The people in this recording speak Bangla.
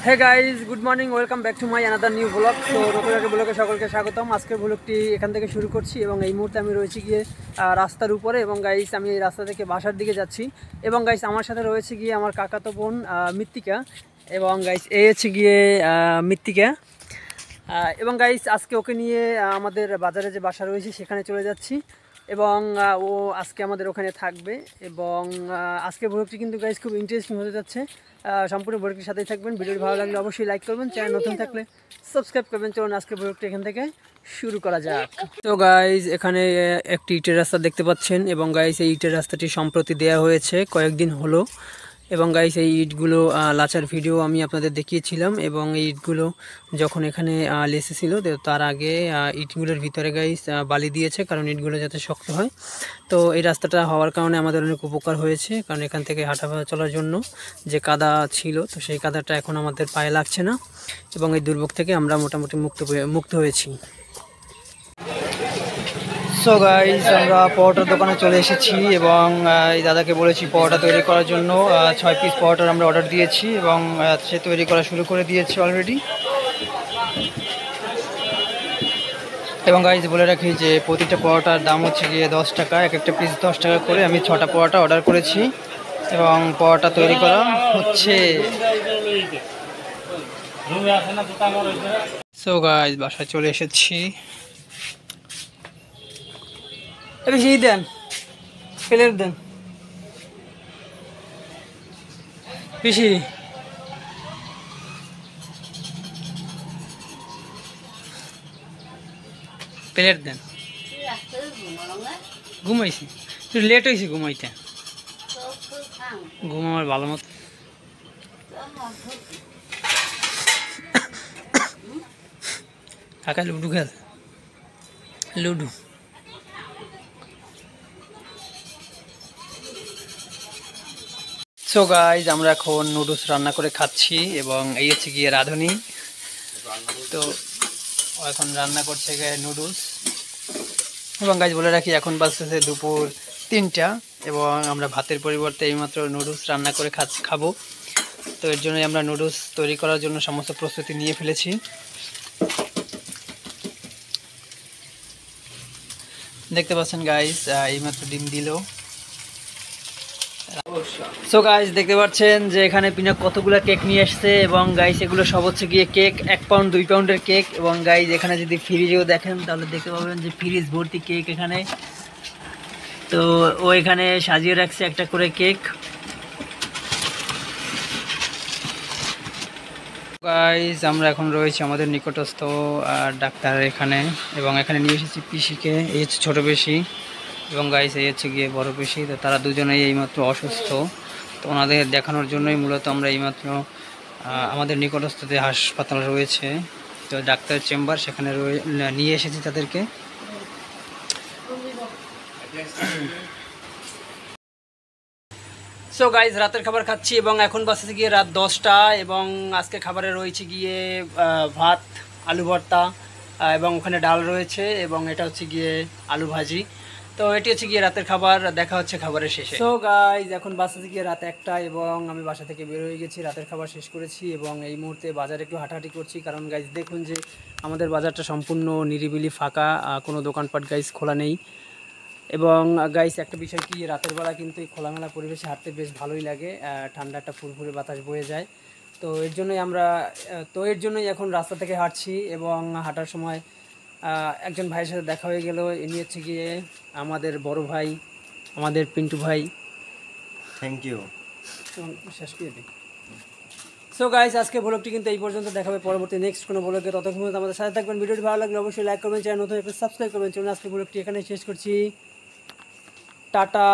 Hey guys, good morning, welcome back to my another new blog. তো নতুন একটা ব্লগে সকলকে স্বাগতম। আজকের ব্লগটি এখান থেকে শুরু করছি এবং এই মুহূর্তে আমি রয়েছি গিয়ে রাস্তার উপরে এবং গাইজ আমি এই রাস্তা থেকে বাসার দিকে যাচ্ছি এবং গাইজ আমার সাথে রয়েছে গিয়ে আমার কাকাতো বোন মৃত্তিকা এবং গাইজ এই হচ্ছে গিয়ে মৃত্তিকা এবং গাইজ আজকে ওকে নিয়ে আমাদের বাজারে যে বাসা রয়েছে সেখানে চলে যাচ্ছি এবং ও আজকে আমাদের ওখানে থাকবে এবং আজকের ব্লগটি কিন্তু গাইজ খুব ইন্টারেস্টিং হতে যাচ্ছে। সম্পূর্ণ ব্লগটির সাথেই থাকবেন। ভিডিওটি ভালো লাগলে অবশ্যই লাইক করবেন, চ্যানেল নতুন থাকলে সাবস্ক্রাইব করবেন। চলুন আজকের ব্লগটি এখান থেকে শুরু করা যাক। তো গাইজ এখানে একটি ইটের রাস্তা দেখতে পাচ্ছেন এবং গাইজ এই ইটের রাস্তাটি সম্প্রতি দেওয়া হয়েছে কয়েকদিন হলো এবং গাইস এই ইটগুলো লাচার ভিডিও আমি আপনাদের দেখিয়েছিলাম এবং এই ইটগুলো যখন এখানে লেসে ছিল তার আগে ইটগুলোর ভিতরে গাইস বালি দিয়েছে কারণ ইটগুলো যাতে শক্ত হয়। তো এই রাস্তাটা হওয়ার কারণে আমাদের অনেক উপকার হয়েছে, কারণ এখান থেকে হাঁটা চলার জন্য যে কাদা ছিল তো সেই কাদাটা এখন আমাদের পায়ে লাগছে না এবং এই দুর্ভোগ থেকে আমরা মোটামুটি মুক্ত হয়েছি। সো গাইস আমরা পরোটার দোকানে চলে এসেছি এবং এই দাদাকে বলেছি পরোটা তৈরি করার জন্য 6 পিস পরোটার আমরা অর্ডার দিয়েছি এবং সে তৈরি করা শুরু করে দিয়েছে অলরেডি। এবং গাইস বলে রাখি যে প্রতিটা পরোটার দাম হচ্ছে গিয়ে 10 টাকা, এক একটা পিস 10 টাকা করে। আমি 6টা পরোটা অর্ডার করেছি এবং পরোটা তৈরি করা হচ্ছে। সো গাইস বাসায় চলে এসেছি। বেশি দেন, প্লেট দেন বেশি। প্লেট দেন। ঘুমাইছি, একটু লেট হয়েছে ঘুমাইতে, ঘুম আমার ভালো মতো। কাকা লুডু খেল, লুডু। সো গাইজ আমরা এখন নুডলস রান্না করে খাচ্ছি এবং এই হচ্ছে গিয়ে রাঁধুনি। তো এখন রান্না করছে গিয়ে নুডলস এবং গাইজ বলে রাখি এখন বাজতেছে দুপুর 3টা এবং আমরা ভাতের পরিবর্তে এইমাত্র নুডলস রান্না করে খাবো। তো এর জন্যই আমরা নুডলস তৈরি করার জন্য সমস্ত প্রস্তুতি নিয়ে ফেলেছি। দেখতে পাচ্ছেন গাইজ এইমাত্র ডিম দিল। সো গাইস দেখতে পাচ্ছেন যে এখানে পিনা কতগুলো কেক নিয়ে আসছে এবং গাইস এগুলো সব হচ্ছে গিয়ে কেক, 1 পাউন্ড 2 পাউন্ডের কেক এবং গাইস এখানে যদি ফ্রিজেও দেখেন তাহলে দেখতে পাবেন যে ফ্রিজ ভর্তি কেক এখানে। তো ও এখানে সাজিয়ে রাখছে একটা করে কেক। গাইস আমরা এখন রয়েছি আমাদের নিকটস্থ ডাক্তার এখানে এবং এখানে নিয়ে এসেছি পিসিকে, এই হচ্ছে ছোটো পিসি এবং গাইস এই হচ্ছে গিয়ে বড় পিসি। তো তারা দুজনেই এইমাত্র অসুস্থ, তো ওনাদের দেখানোর জন্যই মূলত আমরা এইমাত্র আমাদের নিকটস্থ যে হাসপাতাল রয়েছে তো ডাক্তারের চেম্বার সেখানে নিয়ে এসেছি তাদেরকে। সো গাইজ রাতের খাবার খাচ্ছি এবং এখন বাজছে গিয়ে রাত 10টা এবং আজকে খাবারে রয়েছে গিয়ে ভাত, আলু ভর্তা এবং ওখানে ডাল রয়েছে এবং এটা হচ্ছে গিয়ে আলু ভাজি। তো এটি হচ্ছে গিয়ে রাতের খাবার, দেখা হচ্ছে খাবারের শেষে। সো গাইজ এখন বাসা গিয়ে রাত 1টা এবং আমি বাসা থেকে বের হয়ে গেছি, রাতের খাবার শেষ করেছি এবং এই মুহূর্তে বাজারে একটু হাঁটাহাঁটি করছি কারণ গাইজ দেখুন যে আমাদের বাজারটা সম্পূর্ণ নিরিবিলি ফাঁকা, কোনো দোকানপাট গাইজ খোলা নেই। এবং গাইস একটা বিষয় কি, রাতের বেলা কিন্তু এই খোলামেলা পরিবেশে হাঁটতে বেশ ভালোই লাগে, ঠান্ডা একটা ফুরফুরে বাতাস বয়ে যায়। তো এর জন্যই এখন রাস্তা থেকে হাঁটছি এবং হাঁটার সময় একজন ভাইয়ের সাথে দেখা হয়ে গেল। ইনি হচ্ছে গিয়ে আমাদের বড় ভাই, আমাদের পিন্টু ভাই। Thank you. শেষ করে দিই। সো গাইস আজকে ব্লগটি কিন্তু এই পর্যন্ত, দেখাবে পরবর্তী নেক্সট কোনো ব্লগে। ততক্ষণ আমাদের সাথে থাকবেন। ভিডিওটি ভালো লাগলে অবশ্যই লাইক করবেন, চ্যানেল নতুন সাবস্ক্রাইব করবেন। চলুন আজকে ব্লগটি এখানে শেষ করছি। টাটা।